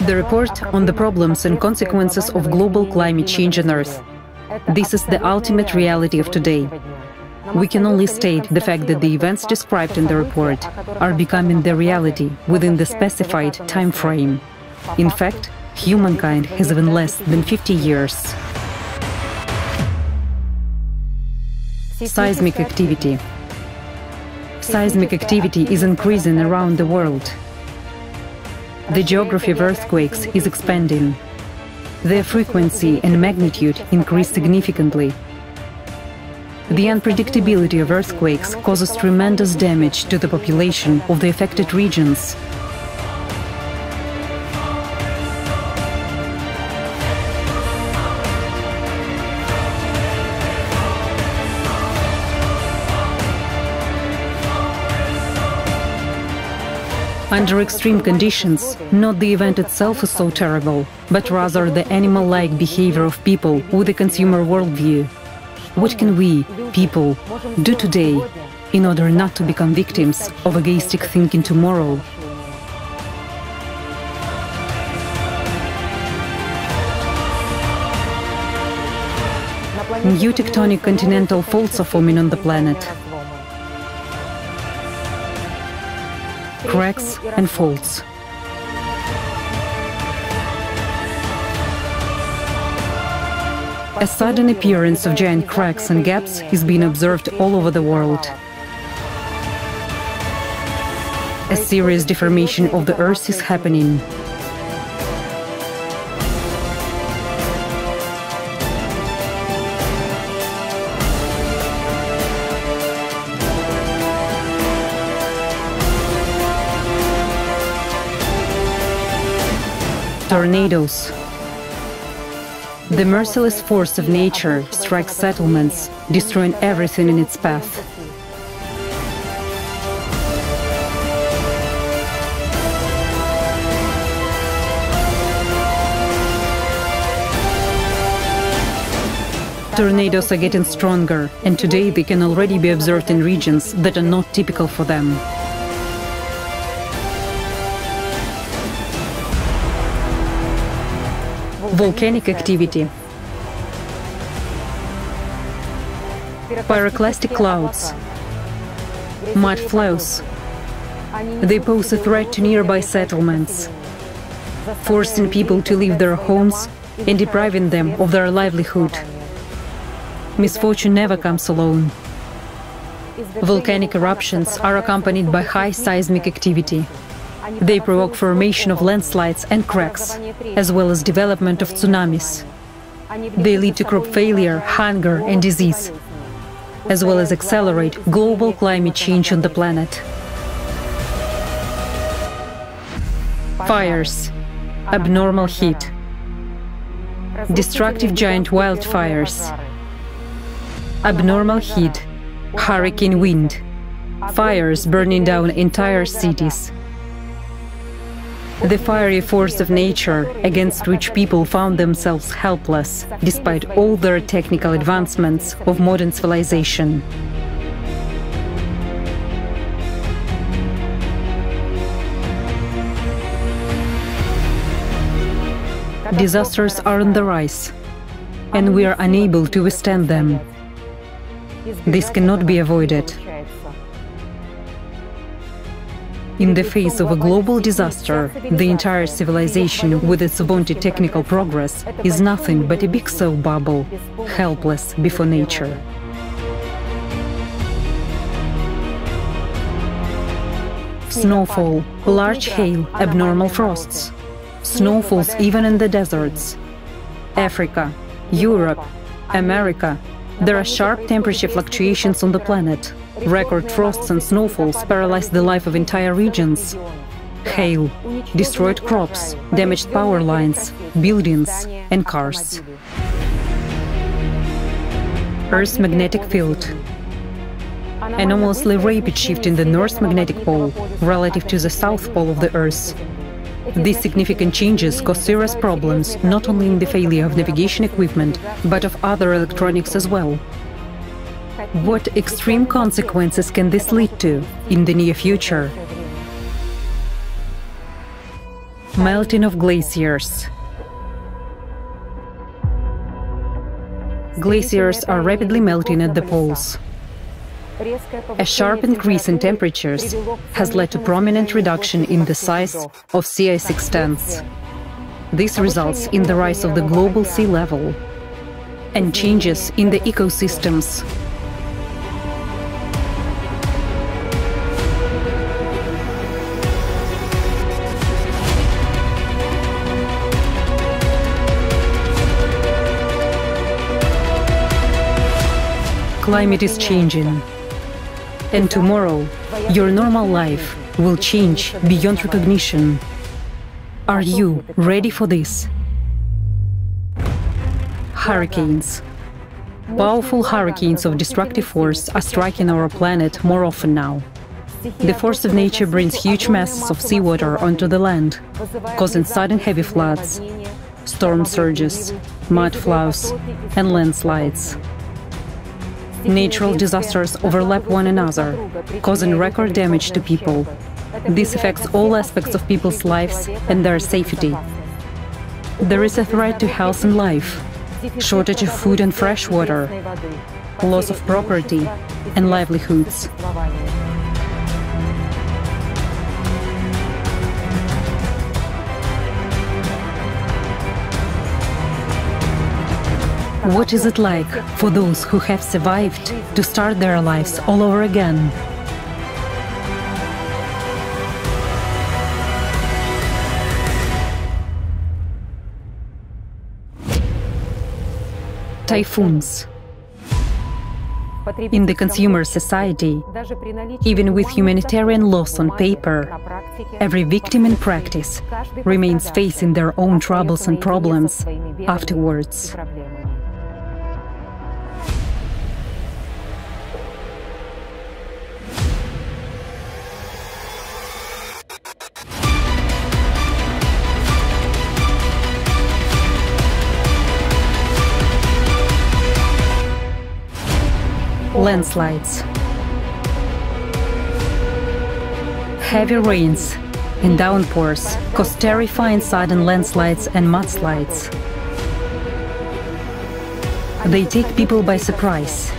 The report on the problems and consequences of global climate change on Earth. This is the ultimate reality of today. We can only state the fact that the events described in the report are becoming the reality within the specified time frame. In fact, humankind has even less than 50 years. Seismic activity. Seismic activity is increasing around the world. The geography of earthquakes is expanding. Their frequency and magnitude increase significantly. The unpredictability of earthquakes causes tremendous damage to the population of the affected regions. Under extreme conditions, not the event itself is so terrible, but rather the animal-like behavior of people with a consumer worldview. What can we, people, do today in order not to become victims of egoistic thinking tomorrow? New tectonic continental faults are forming on the planet. Cracks and faults. A sudden appearance of giant cracks and gaps is being observed all over the world. A serious deformation of the Earth is happening. Tornadoes. The merciless force of nature strikes settlements, destroying everything in its path. Tornadoes are getting stronger, and today they can already be observed in regions that are not typical for them. Volcanic activity. Pyroclastic clouds. Mud flows. They pose a threat to nearby settlements, forcing people to leave their homes and depriving them of their livelihood. Misfortune never comes alone. Volcanic eruptions are accompanied by high seismic activity. They provoke formation of landslides and cracks, as well as development of tsunamis. They lead to crop failure, hunger and disease, as well as accelerate global climate change on the planet. Fires, abnormal heat, destructive giant wildfires, abnormal heat, hurricane wind, fires burning down entire cities. The fiery force of nature against which people found themselves helpless, despite all their technical advancements of modern civilization. Disasters are on the rise, and we are unable to withstand them. This cannot be avoided. In the face of a global disaster, the entire civilization, with its vaunted technical progress, is nothing but a big soap bubble, helpless before nature. Snowfall, large hail, abnormal frosts. Snowfalls even in the deserts. Africa, Europe, America. There are sharp temperature fluctuations on the planet. Record frosts and snowfalls paralyzed the life of entire regions. Hail destroyed crops, damaged power lines, buildings and cars. Earth's magnetic field. Anomalously rapid shift in the North magnetic pole relative to the South pole of the Earth. These significant changes cause serious problems not only in the failure of navigation equipment, but of other electronics as well. What extreme consequences can this lead to in the near future? Melting of glaciers. Glaciers are rapidly melting at the poles. A sharp increase in temperatures has led to prominent reduction in the size of sea ice extents. This results in the rise of the global sea level and changes in the ecosystems. Climate is changing, and tomorrow your normal life will change beyond recognition. Are you ready for this? Hurricanes. Powerful hurricanes of destructive force are striking our planet more often now. The force of nature brings huge masses of seawater onto the land, causing sudden heavy floods, storm surges, mud flows, and landslides. Natural disasters overlap one another, causing record damage to people. This affects all aspects of people's lives and their safety. There is a threat to health and life, shortage of food and fresh water, loss of property and livelihoods. What is it like for those who have survived to start their lives all over again? Typhoons. In the consumer society, even with humanitarian loss on paper, every victim in practice remains facing their own troubles and problems afterwards. Landslides. Heavy rains and downpours cause terrifying sudden landslides and mudslides. They take people by surprise.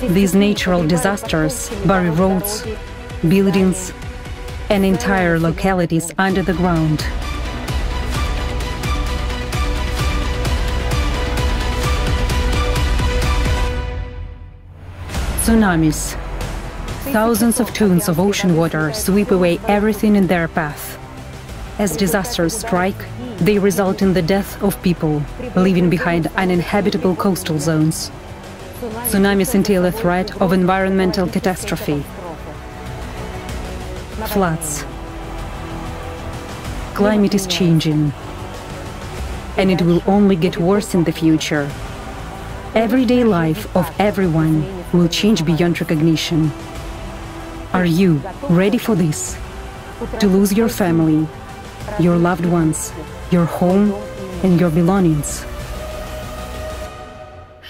These natural disasters bury roads, buildings, and entire localities under the ground. Tsunamis. Thousands of tons of ocean water sweep away everything in their path. As disasters strike, they result in the death of people, leaving behind uninhabitable coastal zones. Tsunamis entail a threat of environmental catastrophe. Floods. Climate is changing, and it will only get worse in the future. Everyday life of everyone will change beyond recognition. Are you ready for this? To lose your family, your loved ones, your home, and your belongings?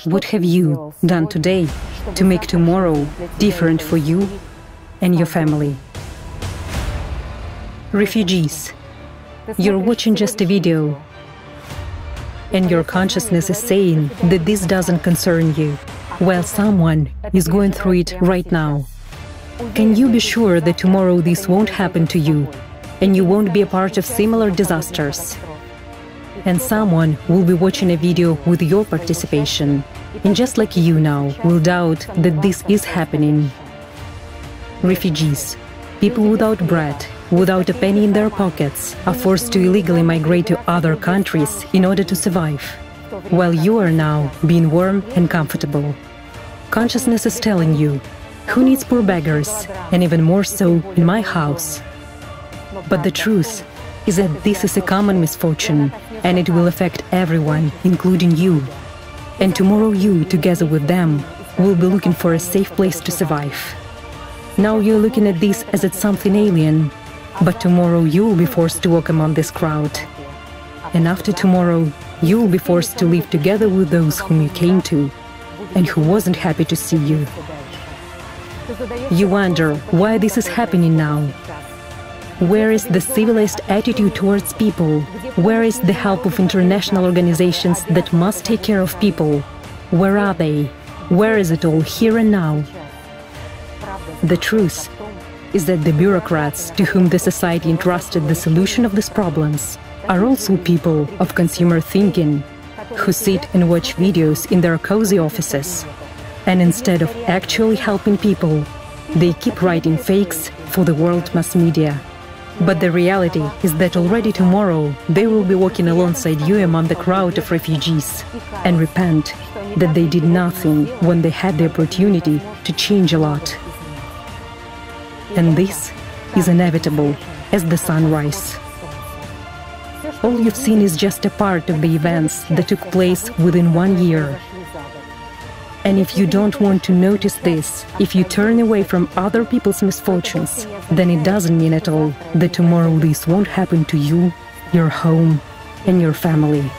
What have you done today to make tomorrow different for you and your family? Refugees, you're watching just a video, and your consciousness is saying that this doesn't concern you, while someone is going through it right now. Can you be sure that tomorrow this won't happen to you, and you won't be a part of similar disasters? And someone will be watching a video with your participation, and just like you now, will doubt that this is happening. Refugees, people without bread, without a penny in their pockets, are forced to illegally migrate to other countries in order to survive, while you are now being warm and comfortable. Consciousness is telling you, who needs poor beggars, and even more so in my house? But the truth is that this is a common misfortune, and it will affect everyone, including you. And tomorrow you, together with them, will be looking for a safe place to survive. Now you're looking at this as it's something alien, but tomorrow you will be forced to walk among this crowd. And after tomorrow, you will be forced to live together with those whom you came to. and who wasn't happy to see you. You wonder why this is happening now. Where is the civilized attitude towards people? Where is the help of international organizations that must take care of people? Where are they? Where is it all here and now? The truth is that the bureaucrats to whom the society entrusted the solution of these problems are also people of consumer thinking, who sit and watch videos in their cozy offices. And instead of actually helping people, they keep writing fakes for the world mass media. But the reality is that already tomorrow they will be walking alongside you among the crowd of refugees and repent that they did nothing when they had the opportunity to change a lot. And this is inevitable as the sunrise. All you've seen is just a part of the events that took place within 1 year. And if you don't want to notice this, if you turn away from other people's misfortunes, then it doesn't mean at all that tomorrow this won't happen to you, your home, and your family.